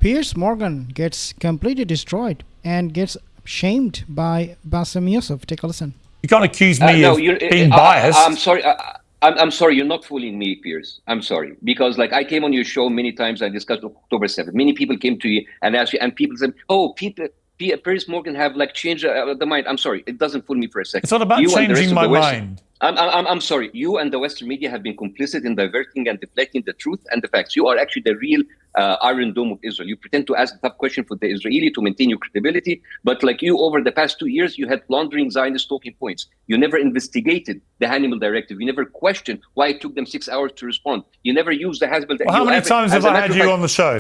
Piers Morgan gets completely destroyed and gets shamed by Bassem Youssef. Take a listen. You can't accuse me of being biased. I'm sorry. I'm sorry. You're not fooling me, Piers. I'm sorry. Because like I came on your show many times. I discussed October 7th. Many people came to you and asked you, and people said, "Oh, Piers Morgan have like changed the mind." I'm sorry. It doesn't fool me for a second. It's not about changing my mind. I'm sorry. You and the Western media have been complicit in diverting and deflecting the truth and the facts. You are actually the real Iron Dome of Israel. You pretend to ask a tough question for the Israeli to maintain your credibility, but like you, over the past 2 years, you had laundering Zionist talking points. You never investigated the Hannibal Directive. You never questioned why it took them 6 hours to respond. You never used the Hannibal Directive. Well, how many times have I had you on the show?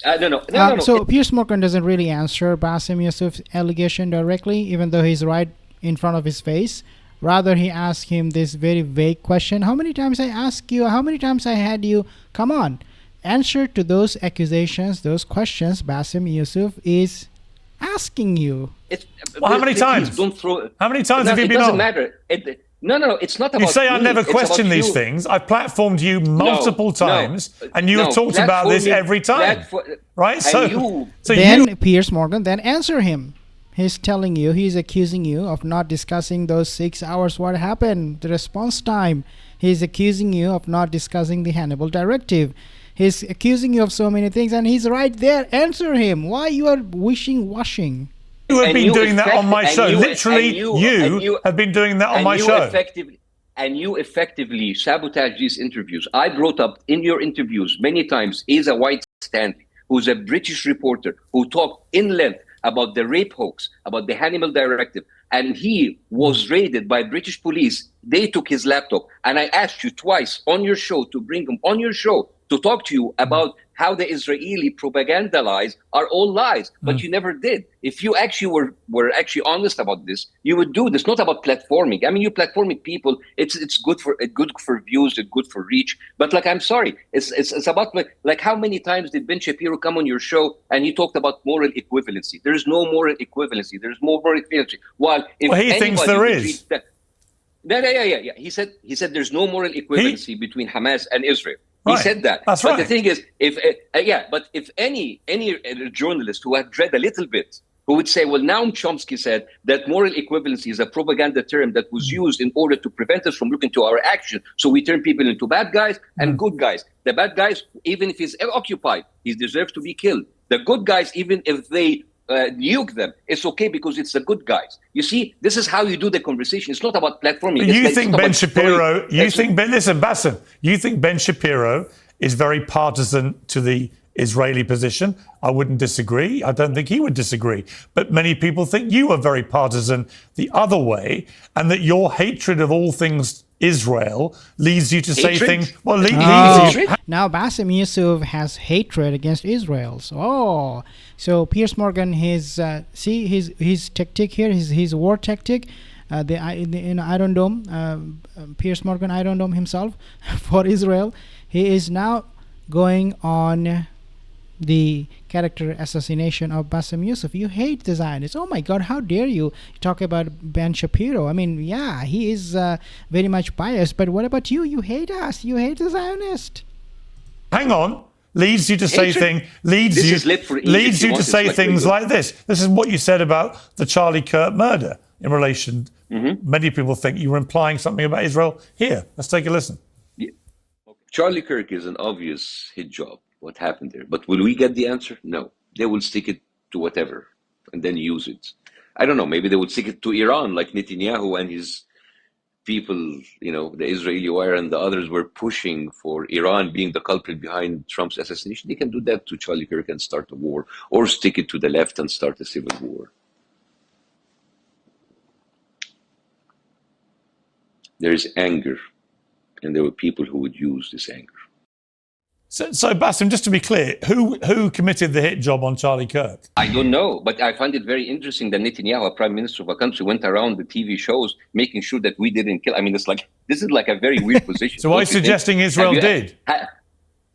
No. So Piers Morgan doesn't really answer Bassem Youssef's allegation directly, even though he's right in front of his face. Rather, he asks him this very vague question. How many times I ask you? How many times I had you? Come on. Answer to those accusations, those questions Bassem Youssef is asking you. How many times? Don't throw. How many times have you been on? It doesn't matter. No. It's not about. You say I never It's question about these you. things. I've platformed you multiple times, and you have talked about this every time, right? So then Piers Morgan, then answer him. He's telling you, he's accusing you of not discussing those 6 hours. What happened? The response time. He's accusing you of not discussing the Hannibal Directive. He's accusing you of so many things, and he's right there. Answer him. Why you are wishing-washing? You have been doing that on my show. Literally, you have been doing that on my show. And you effectively sabotage these interviews. I brought up in your interviews many times Asa White Stanley, who's a British reporter who talked in length about the rape hoax, about the Hannibal Directive, and he was raided by British police. They took his laptop, and I asked you twice on your show to bring him on your show to talk to you about how the Israeli propaganda lies are all lies, but you never did. If you actually were actually honest about this, you would do this. Not about platforming. I mean, you platforming people. It's good for views. It's good for reach. But like, I'm sorry, it's about like how many times did Ben Shapiro come on your show and he talked about moral equivalency? There is no moral equivalency. There is more moral equivalency. Well, he thinks there is. Yeah. He said there's no moral equivalency between Hamas and Israel. Right. He said that. That's but right. the thing is, if any journalist who had read a little bit, who would say, well, Noam Chomsky said that moral equivalency is a propaganda term that was used in order to prevent us from looking to our action. So we turn people into bad guys and good guys. The bad guys, even if he's occupied, he deserves to be killed. The good guys, even if they nuke them, it's okay because it's the good guys. You see, this is how you do the conversation. It's not about platforming. You think Ben Shapiro, listen, Bassem, you think Ben Shapiro is very partisan to the Israeli position? I wouldn't disagree. I don't think he would disagree. But many people think you are very partisan the other way, and that your hatred of all things Israel leads you to say things. Well, now Bassem Youssef has hatred against Israel. So Piers Morgan, his tactic here, his war tactic, in Iron Dome, Piers Morgan Iron Dome himself for Israel. He is now going on the character assassination of Bassem Youssef. You hate the Zionists. Oh my God, how dare you talk about Ben Shapiro? I mean, yeah, he is very much biased, but what about you? You hate us. You hate the Zionist. Hang on. Leads you to say things. Leads you to say things like this. This is what you said about the Charlie Kirk murder in relation. Many people think you were implying something about Israel. Here, let's take a listen. Yeah. Charlie Kirk is an obvious hit job. What happened there? But will we get the answer? No. They will stick it to whatever and then use it. I don't know. Maybe they would stick it to Iran, like Netanyahu and his people, the Israeli Wire and the others were pushing for Iran being the culprit behind Trump's assassination. They can do that to Charlie Kirk and start a war, or stick it to the left and start a civil war. There is anger, and there were people who would use this anger. So Bassem, just to be clear, who committed the hit job on Charlie Kirk? I don't know, but I find it very interesting that Netanyahu, Prime Minister of a country, went around the TV shows making sure that we didn't kill. I mean, this is like a very weird position. So why are you suggesting Israel did?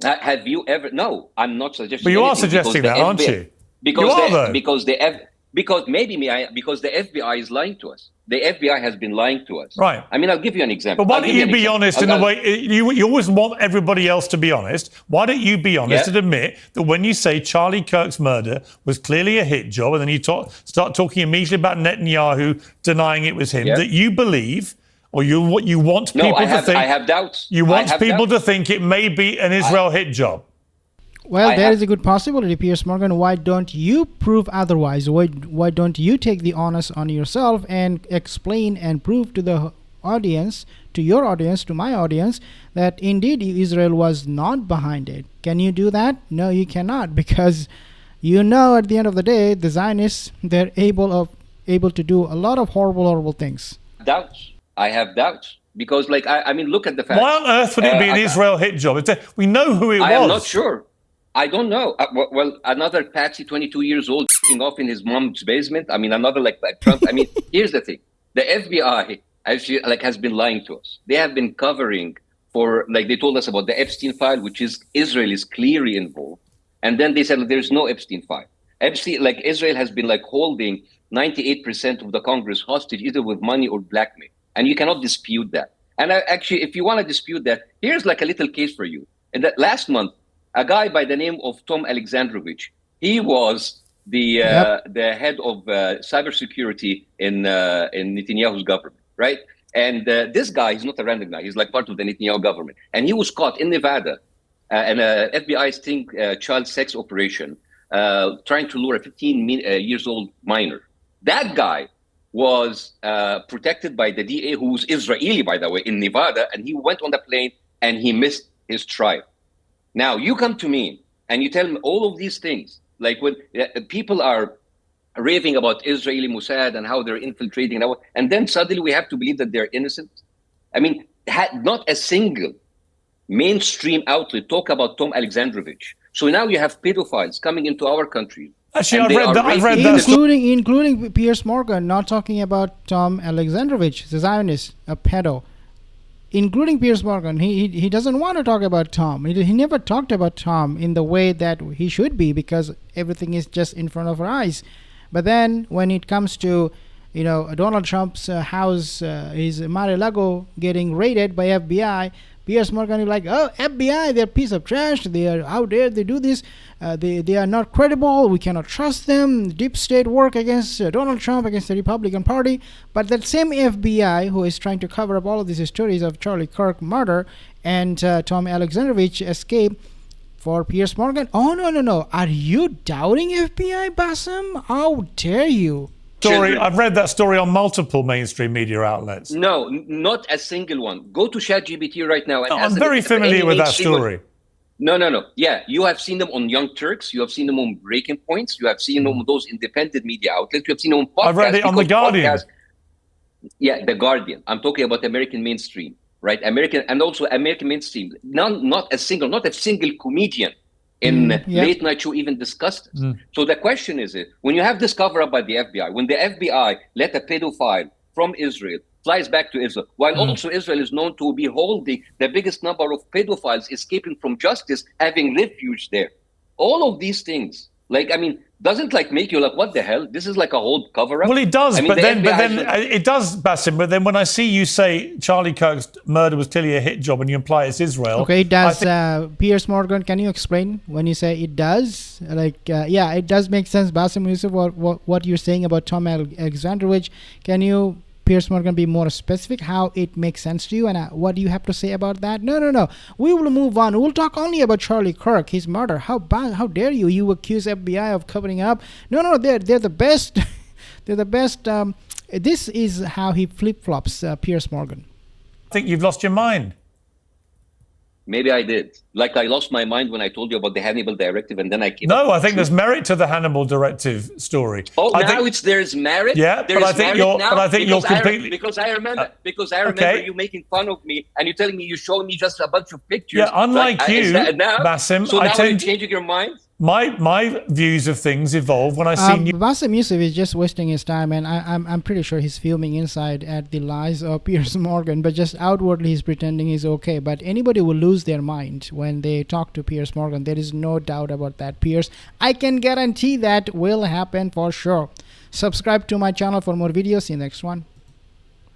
Have you ever? No, I'm not suggesting. But you are suggesting that, aren't you? Because you are, though. Because the FBI is lying to us. the FBI has been lying to us. Right. I mean, I'll give you an example. But why don't you be honest in the way you always want everybody else to be honest? Why don't you be honest and admit that when you say Charlie Kirk's murder was clearly a hit job, and then you start talking immediately about Netanyahu denying it was him, that you believe, or you want people to think? I have doubts. You want people to think it may be an Israel hit job. Well, there is a good possibility, Piers Morgan. Why don't you prove otherwise? Why don't you take the onus on yourself and explain and prove to the audience, to your audience, to my audience, that indeed Israel was not behind it? Can you do that? No, you cannot, because you know at the end of the day, the Zionists, they're able to do a lot of horrible things. Doubts. I have doubts. Because, like, I mean, look at the facts. Why on earth would it be an Israel hit job? We know who it was. I am not sure. I don't know. Well, another patsy, 22 years old, off in his mom's basement. I mean, another like Trump. I mean, here's the thing: the FBI actually has been lying to us. They have been covering for, like, they told us about the Epstein file, which is Israel is clearly involved, and then they said there's no Epstein file. Israel has been holding 98% of the Congress hostage, either with money or blackmail, and you cannot dispute that. And actually, if you want to dispute that, here's a little case for you. In that last month, a guy by the name of Tom Alexandrovich, he was the head of cybersecurity in Netanyahu's government, right? And this guy, he's not a random guy. He's part of the Netanyahu government. And he was caught in Nevada in a FBI sting child sex operation, trying to lure a 15 years old minor. That guy was protected by the DA, who's Israeli, by the way, in Nevada. And he went on the plane and he missed his trial. Now, you come to me and you tell me all of these things, like when people are raving about Israeli Mossad and how they're infiltrating, and then suddenly we have to believe that they're innocent. I mean, not a single mainstream outlet talk about Tom Alexandrovich. So now you have pedophiles coming into our country. Actually, I've read that. Including Piers Morgan, not talking about Tom Alexandrovich, the Zionist, a pedo. Including Piers Morgan, he doesn't want to talk about Tom. He never talked about Tom in the way that he should be, because everything is just in front of our eyes. But then when it comes to, Donald Trump's house, his Mar-a-Lago getting raided by FBI, Piers Morgan is like, oh, FBI, they're a piece of trash. They are out there. They do this. They are not credible. We cannot trust them. Deep state work against Donald Trump, against the Republican Party. But that same FBI who is trying to cover up all of these stories of Charlie Kirk murder and Tom Alexandrovich escape for Piers Morgan. Oh, no. Are you doubting FBI, Bassem? How dare you? I've read that story on multiple mainstream media outlets. No, not a single one. Go to ChatGPT right now. And I'm very familiar with that story. No. Yeah, you have seen them on Young Turks. You have seen them on Breaking Points. You have seen them on those independent media outlets. You have seen them on podcasts. I've read it on The Guardian. Yeah, The Guardian. I'm talking about American mainstream, right? American mainstream. Not a single comedian in late night show even discussed this. So the question is, when you have this cover up by the FBI, when the FBI let a pedophile from Israel flies back to Israel, while also Israel is known to be holding the biggest number of pedophiles escaping from justice, having refuge there. All of these things, doesn't make you what the hell? This is a whole cover up. Well, it does, but then it does, Bassem. But then when I see you say Charlie Kirk's murder was clearly a hit job, and you imply it's Israel. Okay, it does. Piers Morgan, can you explain when you say it does? It does make sense, Bassem Youssef, what you're saying about Tom Alexandrovich. Can you, Piers Morgan, be more specific how it makes sense to you, and what do you have to say about that? No. We will move on. We'll talk only about Charlie Kirk, his murder. How dare you? You accuse FBI of covering up. No, they're the best. They're the best. This is how he flip-flops, Piers Morgan. I think you've lost your mind. Maybe I did. I lost my mind when I told you about the Hannibal Directive, and then I came. No, I think there's merit to the Hannibal Directive story. Oh, there's merit. Yeah, but I think you're completely. Because I remember you making fun of me, and you telling me you showed me just a bunch of pictures. Yeah, unlike you, Bassem. So now you're changing your mind. My views of things evolve when I see new. Bassem Youssef is just wasting his time, and I'm pretty sure he's fuming inside at the lies of Piers Morgan, but just outwardly he's pretending he's okay. But anybody will lose their mind when they talk to Piers Morgan. There is no doubt about that, Piers. I can guarantee that will happen for sure. Subscribe to my channel for more videos. See you next one.